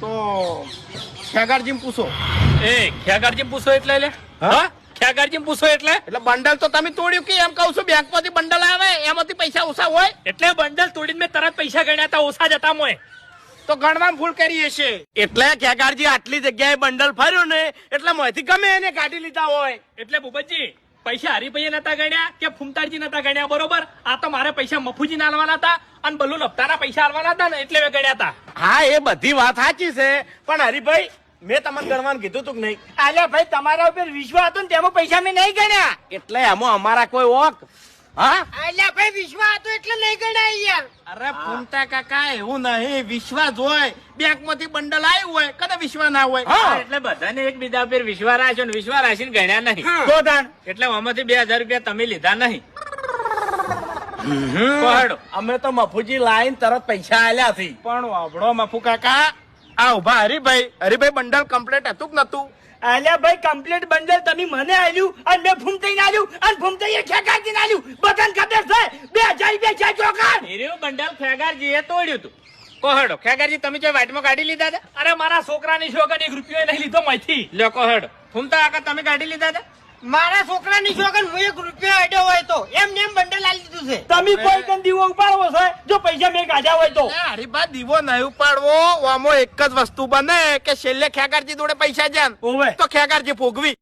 તો ખેગારજી પૂછો. એ ખેગારજી પૂછો એટલે હા ખેગારજી પૂછો એટલે બંડલ તો તમે તોડ્યું કે એમ કહું છું બેંક માંથી બંડલ આવે એમાંથી પૈસા ઓછા હોય એટલે બંડલ તોડીને મેં તરત પૈસા ગણ્યા હતા, ઓછા જતા મોય તો ગણવામાં ભૂલ કરી હશે. એટલે ખેગારજી આટલી જગ્યાએ બંડલ ફર્યું ને એટલે મોંથી ગમે એને કાઢી લીધા હોય. એટલે ભૂપતજી પૈસા હરીભાઈ નતા ગણ્યા કે ફૂમતાજી નતા ગણ્યા, બરોબર? આ તો મારે પૈસા મફુજી ના આલવાના હતા અને બલ્લુ લપતાના પૈસા આલવાના હતા ને એટલે મેં ગણ્યા હતા. હા એ બધી વાત સાચી છે, પણ હરીભાઈ મેં તમને ગણવાનું કીધું તું કે નહીં? અલ્યા ભાઈ તમારા ઉપર વિશ્વાસ હતો ને તેમાં પૈસા મેં નહીં ગણ્યા. એટલે એમાં અમારા કોઈ ઓક હા અલ્યા ભાઈ વિશ્વાસ હતો એટલે નહીં ગણ્યા યાર. અરે ફૂમતા કાકા એવું નહીં, વિશ્વાસ હોય બેંક માંથી બંડલ આવ્યું હોય કદા વિશ્વાસ ના હોય. એટલે બધાને એકબીજા ઉપર વિશ્વાસ રાખ્યો ને વિશ્વાસ રાખીને ગણ્યા નહીં. તો તાણ એટલે આમાંથી 2000 રૂપિયા તમે લીધા નહીં. અમે તો મફુજી લાઈન તરત પૈસા આલ્યા થી. પણ વાપડો મફુ કાકા આ ઉભા હરીભાઈ બંડલ કમ્પ્લીટ હતું કે નતું? અલ્યા ભાઈ કમ્પ્લીટ બંડલ તમે મને આલ્યું અને મેં ફૂમતાઈને આલ્યું અને ફૂમતાઈએ ખેગારજીને આલ્યું. બધાને ખબર છે 2000 રૂપિયા છે ચોકાન. હીરું બંડલ ખેગારજીએ તોડ્યું હતું. કોહડો ખેગારજી તમે જો વાટમાં કાઢી લીધા હતા? અરે મારા છોકરાની શોગન 1 રૂપિયો નહીં લીધો માંથી. લ્યો કોહડો ફૂમતા કાકા તમે કાઢી લીધા હતા? મારા છોકરાની શોગન હું 1 રૂપિયો આડ્યો હોય તો એમ બંડલ આલી દીધું છે. તમે કોઈ કન દીવો ઉપાડવો છે જો પૈસા મેં કાઢ્યા હોય તો? હરીભા દીવો નહીં ઉપાડવો, આમાં એક જ વસ્તુ બને કે છેલ્લે ખેગારજી જોડે પૈસા જાન તો ખેગારજી ભોગવી.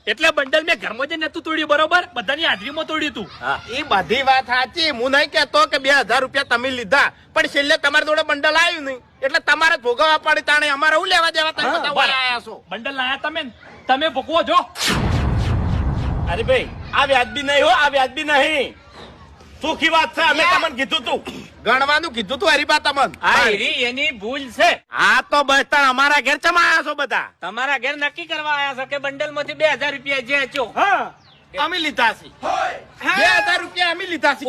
એટલે બંડલ મેં ઘરમાં જ નતું તોડ્યું, બરોબર? બધાની હાજરીમાં તોડ્યું તું. એ બધી વાત સાચી, હું નહીં કેતો કે 2000 રૂપિયા તમે લીધા, પણ છેલ્લે તમારા જોડે બંડલ આવ્યું નહીં એટલે તમારે જ ભોગવવા પડે. તાણે અમારે હું લેવા દેવા? તમે બધા આયા છો. બંડલ લાયા તમે ભોગવો જો. અરે ભાઈ આ વ્યાજબી નહીં હો, આ વ્યાજબી નહીં. સુખી વાત છે, અમે તમને કીધું તું ગણવાનું કીધું તું હરીબા તમને. આ હીરી એની ભૂલ છે. હા તો બસ અમારા ઘેર ચમ આયા છો બધા? તમારા ઘેર નક્કી કરવા આયા છો કે બંડલ માંથી 2000 રૂપિયા જે ચો અમે લીધા છે. 2000 રૂપિયા અમે લીધા છે.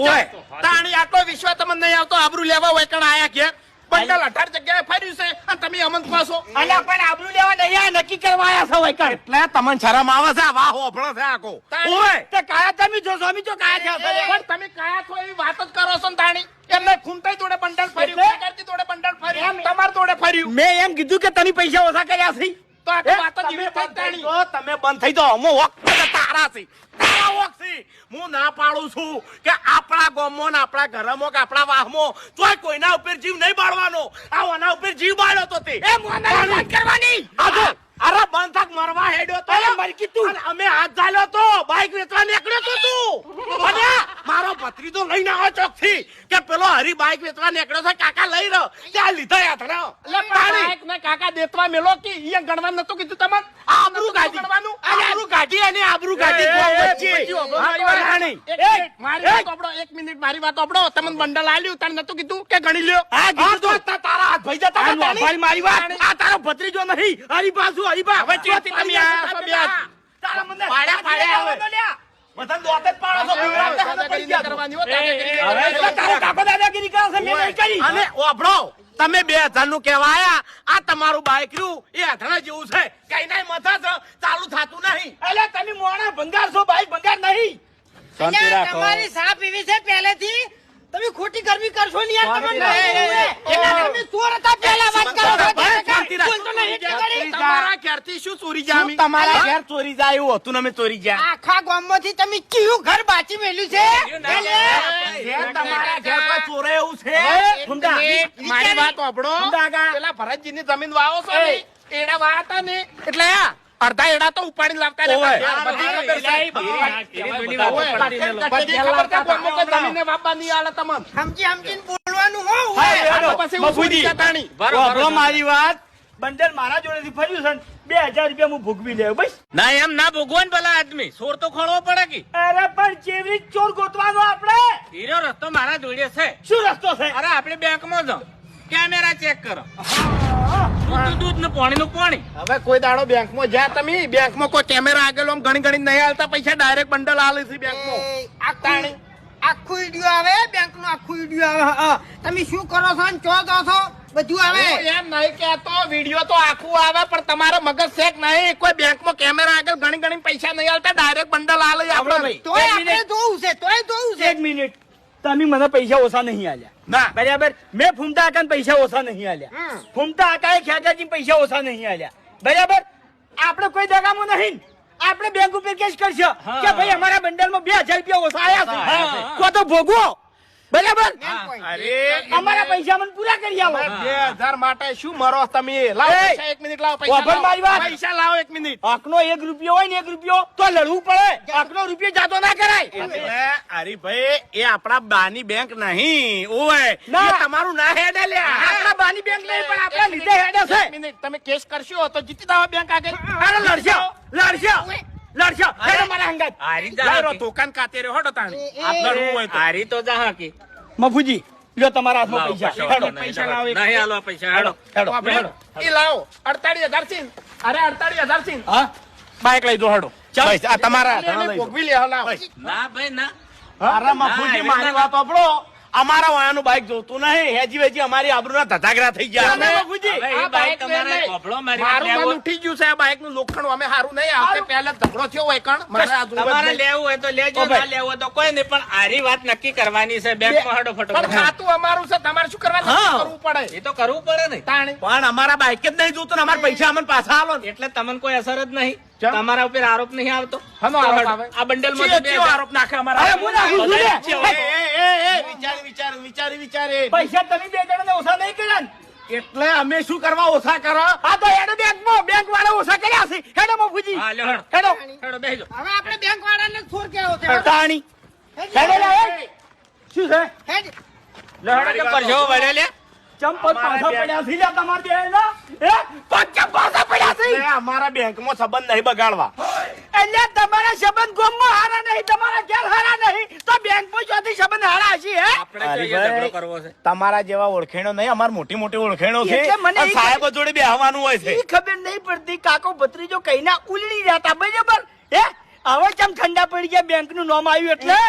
તાણી આટલો વિશ્વાસ તમને નહીં આવતો? આબરૂ લેવા હોય કણ આયા ઘેર બંડલ 18 જગ્યાએ ફર્યું છે અને તમે અમન પાછો અલ્યા પણ આબરૂ લેવા નહીં આ નક્કી કરવા આયા છો હોય કણ. એટલે તમને શરમ આવે છે? વાહ હોભળો છે આખો. ઓય તે કાયા તમે જો સ્વામી જો કાયા છે. પણ તમે કયા છો એવી વાત જ કરો છો ને તાણી? એમને ખૂમતાઈ જોડે બંડલ ફર્યું, ખેગારજી જોડે બંડલ ફર્યું, તમાર જોડે ફર્યું. મેં એમ કીધું કે તમે પૈસા ઓછા કર્યા છે તો આ વાત જ એવી થઈ તાણી. તો તમે બંધ થઈ જાઓ. અમો વખત તારા છે, તારા વખ છે. હું ના પાડું છું કે આપણા ગામમાં ને આપણા ઘરમાં કે આપણા વાહમાં તોય કોઈના ઉપર જીવ નહીં બાળવાનો. આના ઉપર જીવ બાળ્યો તો તે એ મોના વાત કરવાની. આજો અરે બંધ થાક મરવા હેડ્યો તો મરી કીધું. અને અમે હાથ ઝાલ્યો તો બાઈક વેચવા નીકળ્યો તો તું. અને મારો ભત્રીજો લઈને આવ્યો ચોકથી કે પેલો હરી બાઈક વેચવા નીકળ્યો છે, કાકા લઈ રહ્યો ત્યાં લીધા યાત્રા. એટલે બાઈક ને કાકા દેતવા મેલો કે ઈ ગણવા નતું કીધું તમને? આબરૂ કાઢી ગણવાનું, આબરૂ કાઢી અને આબરૂ કાઢી. મારી વાત સાંભળો, 1 મિનિટ મારી વાત સાંભળો. તમને બંડલ આલ્યું તને નતું કીધું કે ગણી લ્યો? હા કીધું તો તારા હાથ ભાઈ જતા મારી વાત. આ તારો ભત્રીજો નહીં હરીબા શું? હરીબા હવે ચોથી તમે આયા છો બે હાથ. તારા મને પાડ્યા હવે. બધા દોત જ પાડો છો. દાદાગીરી કરવાની હો, દાદાગીરી. હવે તારો કાકો દાદાગીરી કરે છે મેં નહીં કરી. અને ઓભળો તમે 2000 નું કહેવા આયા, આ તમારું બાઈક રહ્યું એ આઠણા જેવું છે, કઈ નાય મથા છે, ચાલુ થાતું નહીં. અલ્યા તમે મોણા ભંગાર છો, બાઈક ભંગાર નહીં. શાંતિ રાખો. તમારી સાપ એવી છે પહેલેથી તમે ખોટી ગરમી કરશો ને યાર. તમે ચોર હતા પહેલા વાત કરો છો. શાંતિ રાખો. બોલતો નહીં એટલે કરી. તમારા ઘેરથી શું ચોરી જાય? તમારા ઘેર ચોરી જાય એવું હતું ને અમે ચોરી ગયા. આખા ગામમાંથી તમે કયું ઘર બાચી મેલ્યું છે? તમારા ઘેર કોઈ ચોરે એવું છે? ફૂમતા, મારી વાત સાંભળો. પેલા ભરતજી ની જમીન વાવો છો ને એડા વાતા ને એટલે અડધા એડા તો ઉપાડી લાવતા જમીને વાપવા નહીં આલે તમને. સમજીને બોલવાનું હોય. પછી ચોરી જતાણી. મારી વાત બંડલ મારા જોડેથી ફર્યું છે ને 2000 રૂપિયા હું ભોગવી લેવું બસ. ના એમ ના ભોગવો ને ભલા આદમી, ચોર તો ખોળવો પડે કે. અરે પણ ચેવરી ચોર ગોતવાનો આપણે. હીરો રસ્તો મારા જોડે છે. શું રસ્તો છે? અરે આપણે બેંકમાં જાઓ, કેમેરા ચેક કરો. દૂધ ને પાણી નું પાણી. હવે કોઈ દાડો બેંકમાં જ્યાં તમે બેંકમાં કોઈ કેમેરા આગળ આમ ઘણી ઘણી નહીં હાલતા પૈસા ડાયરેક્ટ બંડલ આલે છે બેંકમાં. આખું વિડીયો આવે બેંક નું, આખું વિડીયો આવે. તમે શું કરો છો ને ચો દો છો બધું આવે. એમ નહીં કેતો વિડીયો તો આખું આવે પણ તમારો મગજ શેક નહીં. કોઈ બેંકમાં કેમેરા આગળ ઘણી ઘણી પૈસા નહીં હાલતા ડાયરેક્ટ બંડલ આલે આપણે. તોય આપણે જોવું છે, તોય જોવું છે. 1 મિનિટ તમે મને પૈસા ઓછા નહીં આલ્યા ના બરાબર મેં ફૂમતા આકાને પૈસા ઓછા નહીં આલ્યા ફૂમતા આકાએ ખેગાજી પૈસા ઓછા નહીં આલ્યા બરાબર આપણે કોઈ દગામો નહીં આપણે બેંક ઉપર કેસ કરશો કે ભાઈ અમારા બંડલમાં 2000 રૂપિયા ઓછા આયા છે કો તો ભોગવો બરાબર અરે અમારા પૈસા મને પૂરા કરી આવો 2000 માટે શું મરો તમે લાવો એ! પૈસા 1 મિનિટ લાવો વાપર મારી વાત. પૈસા લાવો 1 મિનિટ આંકનો 1 રૂપિયો હોય ને 1 રૂપિયો તો લડવું પડે આંકનો રૂપિયો જાતો ના કરાય એટલે હરીભાઈ એ આપણા બાની બેંક નહીં ઓય ના. એ તમારું ના હેડે લ્યા આપણા બાની બેંક નહીં પણ આપણા લીધે હેડે છે 1 મિનિટ તમે કેસ કરશો તો જીતી દાવો બેંક આગળ અરે લડશો હેડો મારા હંગાત હારી જા લાવો હાકી. તોકાન કાતે રહ્યો હડો તાણી આપણા રૂમ હોય તો હારી તો જા હાકી. મફુજી લ્યો તમારા હાથમાં લાવો, પૈસા કશો હેડો વાંધો નહીં, પૈસા લાવો એક. નહીં હાલો પૈસા હેડો. હેડો આપણે હેડો એ લાવો 48000 છે અરે 48000 છે હા બાઈક લઈ દો હડો ચાલ. બસ, આ તમારા હાથમાં ભોગવી લે લાવો ના ભાઈ ના. અરે મફુજી એવી મારી રીતે વાત સાંભળો અમારા વાયાનું બાઈક જોતું નહીં હેજી વેજી અમારી આબરૂના ધધાગરા થઈ ગયા તમે અમે- મફુજી હવે એ આ બાઈક બાઈક તમારે લઈને કોપડો મારી મારું લેવો. મન ઉઠી ગયું છે આ બાઈક નું લોખંડ અમે હારું નહીં આવતે પહેલા ઝઘડો થયો હોય કણ મારે આ જોવું જ તમારે નહીં. લેવું હોય તો લેજો ઓ ભાઈ. ના લેવું હોય તો કોઈ નહીં પણ આરી વાત નક્કી કરવાની છે બેંકમાં હડો પણ ફટો. ખાતું અમારું છે તમારે શું કરવાનું હા. કરવું પડે એ તો કરવું પડે ને. તાણે પણ અમારા બાઈક જ નહીં જોતું ને અમારા પૈસા અમને પાછા આલો ને એટલે તમને કોઈ અસર જ નહીં ચમ? તમારા ઉપર આરોપ નહીં આવતો. હનો તો આરોપ હડો. આવે? આ બંડલ ચિયો આરોપ નાખે અમારા અરે હું નાખું છું લે. વિચારે પૈસા તમે બે જણાને ઓછા નહીં કર્યા ને? એટલે અમે શું કરવા ઓછા કરો આ તો હેડો બેંકમાં બેંક વાળા ઓછા કર્યા છે હેડો મફુજી હા લ્યો હડો. હેડો હડો બેસજો. હવે આપણે બેંક વાળાને થોર કેવો છે તાણી હેડો લે હેડ. શું છે હેડ. લ્યો હડો કે પરસેવો વળ્યો લે. ચંપલ પાછા પડ્યા છે લ્યા તમારા બેયના? હે પગ પાછા પડ્યા છે એટલે અમારા બેંકમાં સંબંધ નહીં બગાડવા એટલે તમારા સંબંધ ગામમાં હારા નહીં તમારા ઘેર હારા નહીં તો બેંકમાં ચોથી સંબંધ હારા હશે હે આપણે જોઈએ ઝઘડો કરવો છે. તમારા જેવા ઓળખેણો નહીં અમાર મોટી મોટી ઓળખેણો છે એટલે મને અને સાહેબો જોડે બેહવાનું હોય છે ઈ ખબર નહીં પડતી કાકો ભત્રીજો કઈના ઉલડી જતા બરાબર હે હવે ચમ ઠંડા પડી ગયા બેંક નું નામ આવ્યું એટલે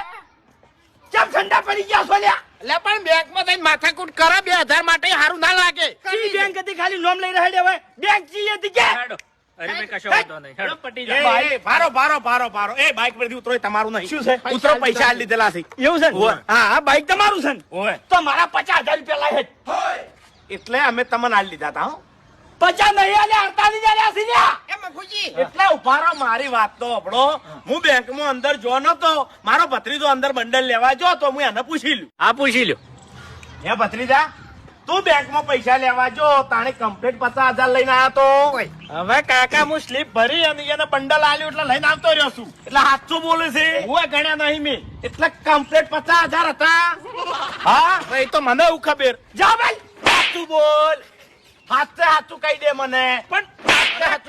ચમ ઠંડા પડી ગયા સોલ્યા એટલે પણ બેંકમાં થઈને માથાકૂટ કરે 2000 માટે હારું ના લાગે ઈ બેંક હતી ખાલી નામ લઈ રહ્યા હવે બેંક ચી હતી કે હેડો. અરે ભાઈ કશો વાંધો નહીં. હેડો પટી જાય. એ, ભારો એ બાઈક પરથી ઉતરો એ તમારું નહીં શું છે? ઉતરો પૈસા આલી લીધેલા છે એવું છે ને? ઓવે. હા હા બાઈક તમારું છે ને ઓય તો મારા 50,000 રૂપિયા લાગે એટલે અમે તમને આલી લીધા હતા હો 50 નહીં આલે 48 આલ્યા છે લ્યા. એ મફુજી એટલે ઉભા રહો મારી વાત તો હબળો હું બેંકમાં અંદર જો નતો મારો ભત્રીજો અંદર બંડલ લેવા જો તો હું એને પૂછી લ્યું આ પૂછી લ્યો. હે ભત્રીજા તું બેંકમાં પૈસા લેવા જો તાણે કમ્પ્લીટ 50,000 લઈને આવ્યો તો હવે કાકા હું સ્લીપ ભરી અને એને બંડલ આલ્યું એટલે લઈને આવતો રહ્યો છું એટલે સાચું બોલે છે હું ગણ્યા નહીં મેં એટલે કમ્પ્લીટ 50,000 હતા હા ભાઈ તો મને એવું ખબર જા ભાઈ સાચું બોલ સાચું કહી દે મને પણ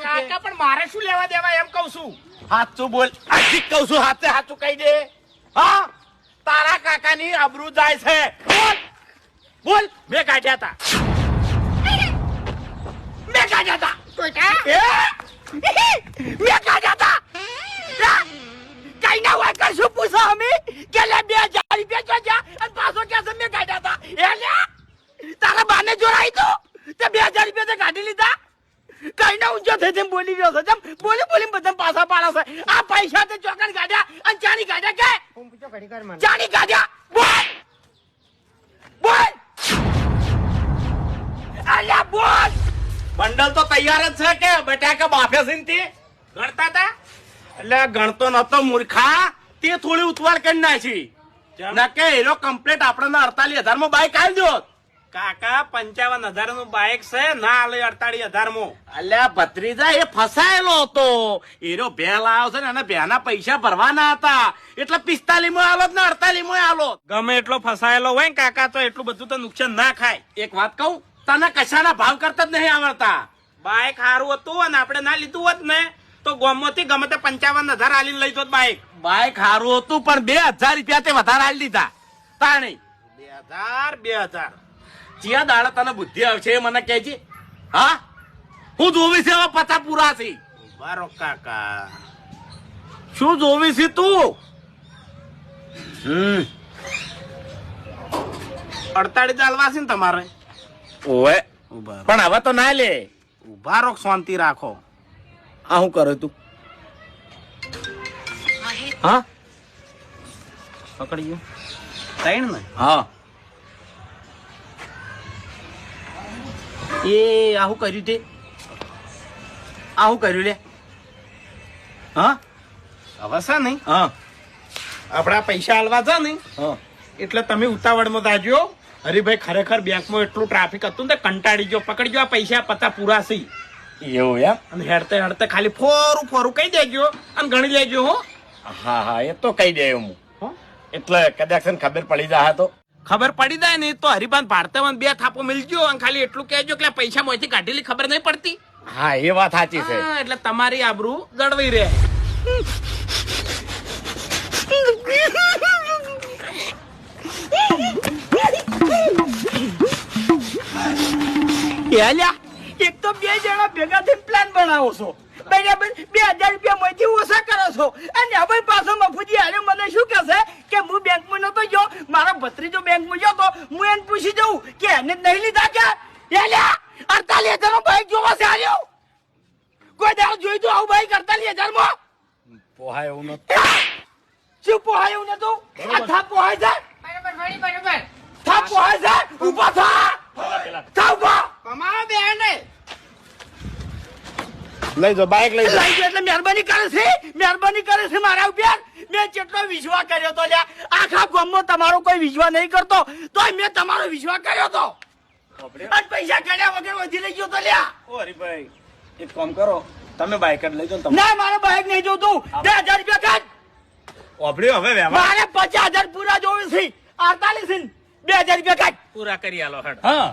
કાકા પણ મારે શું લેવા દેવા એમ કહું છું સાચું બોલ હજી જ કહું છું સાચું કહી દે હા તારા કાકાની આબરૂ જાય છે બોલ બોલ મેં કાઢ્યા હતા મેં કાઢ્યા હતા ટોટા મેં કાઢ્યા હતા કઈ ના હોય કરશું પૂછો અમે કે લે 2000 રૂપિયા જો જા અને પાછો કે મેં કાઢ્યા હતા એ લે તારા બાને જોડાઈ તો તે 2000 રૂપિયા તે કાઢી લીધા કઈ ના ઊંચો થઈ તેમ બોલી રહ્યો છે તેમ બોલી બધા પાછા પાડે છે આ પૈસા તે ચોકન કાઢ્યા અને ચાની કાઢ્યા કે હું પૂછો ઘડી કર મને ચાની કાઢ્યા બોલ બોલ અલ્યા બોલ બંડલ તો તૈયાર જ છે કે બેટા કે બાફે છે ને તે ગણતા હતા એટલે ગણતો નતો મૂર્ખા તે થોડી ઉતવાળ કરી નાખી ના કે એનો કમ્પ્લીટ આપણને 48,000 માં બાઈક આવી દો કાકા 55,000 નું બાઈક છે ના આલે 48,000 માં અલ્યા ભત્રીજા એ ફસાયેલો હતો એનો ભેલ આવ્યો છે ને અને ભેના પૈસા ભરવાના હતા એટલે 45 માં આલો ને 48 માં આલો ગમે એટલો ફસાયેલો હોય ને કાકા તો એટલું બધું તો નુકસાન ના ખાય એક વાત કહું તને કશાના ભાવ કરતા જ નહીં આવડતા બાઈક સારું હતું અને આપણે ના લીધું હોત ને તો ગોમમાંથી ગમે તે 55,000 આલીને લઈ જોત બાઈક સારું હતું પણ 2,000 રૂપિયા તે વધારે આલી દીધા તાણી 2,000 ચિયા દાડા તને બુદ્ધિ આવશે એ મને કહેજે હા હું જોવી છે હવે 50 પૂરા છે બારો કાકા શું જોવી છે તું 48 ચાલવા છે ને તમારે ઓવે પણ હવે તો ના લે ઉભા રહો શાંતિ રાખો આ શું કરે તું હા પકડી ગયો ત્રણ ને હા એ આવું કર્યું તે આવું કર્યું લે હા હવે છે નહીં હા આપડા પૈસા હાલવા છે નહીં હા એટલે તમે ઉતાવળમાં તાજો હરીભાઈ ખરેખર બેંકમાં એટલું ટ્રાફિક હતું ને તે કંટાળી ગયો પકડી ગયો આ પૈસા પતા પૂરા છે એવું એમ અને હેડતે હેડતે ખાલી ફોરું કહી દેજો અને ગણી લેજો હો હા હા એ તો કહી દે હું હો? એટલે કદાચ છે ને ખબર પડી જાય તો ખબર પડી જાય ને તો હરિભાન ભારતમાં 2 થાપો મિલજો અને ખાલી એટલું કહેજો કે આ પૈસા મોંથી કાઢેલી ખબર નહીં પડતી હા એ વાત સાચી છે હા, એટલે તમારી આબરૂ જળવાઈ રહે લ્યા એક તો બે જણા ભેગા થઈને પ્લાન બનાવો છો બરાબર 2000 રૂપિયા માંથી ઓછા કરો છો અને હવે પાછો મફુજી હારે મને શું કહેશે કે હું બેંકમાં નતો ગયો મારો ભત્રીજો બેંકમાં ગયો તો હું એને પૂછી જઉં કે એને નહીં લીધા કે લ્યા 48,000 નો બાઈક જોવા છે હાર્યો કોઈ દાડો જોઈ તો આવું બાઈક 48,000 માં પોહાય એવું નથી શું પોહાય એવું નતું આ થાપ પોહાય છે બરોબર વળી બરોબર થાપ પોહાય છે ઊભા થા ઉભા કમાવો બેન ને લઈ જાઓ બાઈક લઈ જાઓ લઈ ગયો એટલે મહેરબાની કરે છે મારા ઉપર મેં જેટલો વિશ્વાસ કર્યો તો લ્યા આખા ગામમાં તમારો કોઈ વિશ્વાસ નહીં કરતો તોય મેં તમારો વિશ્વાસ કર્યો તો અને પૈસા ગણ્યા વગર વધી લઈ ગયો તો લ્યા ઓ હરીભાઈ એક કામ કરો તમે બાઈક જ લઈ જાઓ ને તમે ના મારે બાઈક નહીં જોતું 2000 રૂપિયા કાઢ ઓબડ્યો હવે વ્યવહાર મારે 50,000 પૂરા જોવે છે 48 2000 રૂપિયા કાઢ પૂરા કરી આલો હેડ હા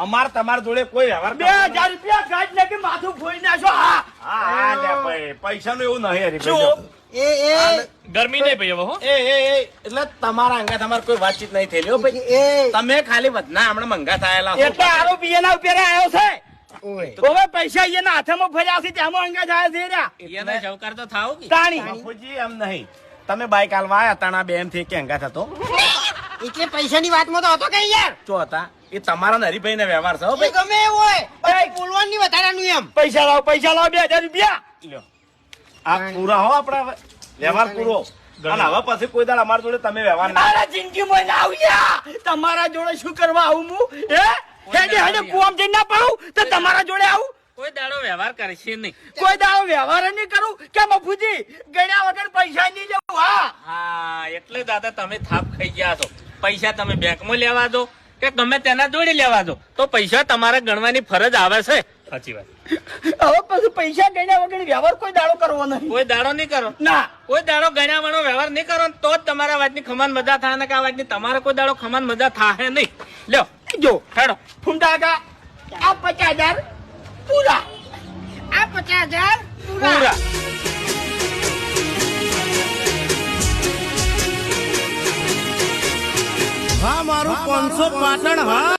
અમાર તમારા જોડે કોઈ વ્યવહાર 2000 રૂપિયા કાઢ ને કે માથું ફોડી નાખો હા હા લે ભાઈ પૈસાનું એવું નહીં હરીભાઈ શું? એ ગરમી નહીં ભાઈ હવે હો એ એટલે તમારા અંગા તમારે કોઈ વાતચીત નહીં થયેલી હો ભાઈ એ તમે ખાલી વધના હમણાં મંગા થયેલા છો. એટલે આરોપી એના ઉપર આવ્યો છે ઓય હવે પૈસા એના હાથમાં ફર્યા છે તેમાં અંગા જાય છે રહ્યા એને સહકાર તો થાવ કે તાણી બાપુજી એમ નહીં તમે બાઈક હાલવા આયા તાણા બેન થી કે અંગા થતો એટલે પૈસાની વાતમાં તો હતો કે યાર ચો હતા એ તમારા ને હરીભાઈ ને વ્યવહાર છે હો એ ભાઈ ગમે એવું હોય પણ બોલવાનું નહીં વધારાનું એમ પૈસા લાવો 2000 રૂપિયા લ્યો આ પૂરા હો આપડા વ્યવહાર પૂરો અને હવે પછી કોઈ દાડ અમારા જોડે તમે વ્યવહાર ના મારા જિંદગીમાં ના આવ્યા તમારા જોડે શું કરવા આવું હું હે હેડે હેડે કુવામ જઈને ના પાડું તો તમારા જોડે આવું કોઈ દાડો વ્યવહાર કરશે નહીં કોઈ દાડો વ્યવહાર નહીં કરું કે મફુજી ગણ્યા વગર પૈસા નહીં લેવું હા હા એટલે દાદા તમે થાપ ખાઈ ગયા છો પૈસા તમે બેંકમાં લેવા દો કે ગમે તેના જોડે લેવા દો તો પૈસા તમારે ગણવાની ફરજ આવે છે સાચી વાત હવે પછી પૈસા ગણ્યા વગર વ્યવહાર કોઈ દાડો કરવો નહીં કોઈ દાડો નહીં કરો ના કોઈ દાડો ગણ્યા વાળો વ્યવહાર નહીં કરો ને તો જ તમારા વાતની ખમાન મજા થાય ને કે આ વાતની તમારે કોઈ દાડો ખમાન મજા થાય નહીં લ્યો જો હેડો ફૂંડા કા આ 50,000 પૂરા આ 50,000 પૂરા હા મારું 500 પાટણ હા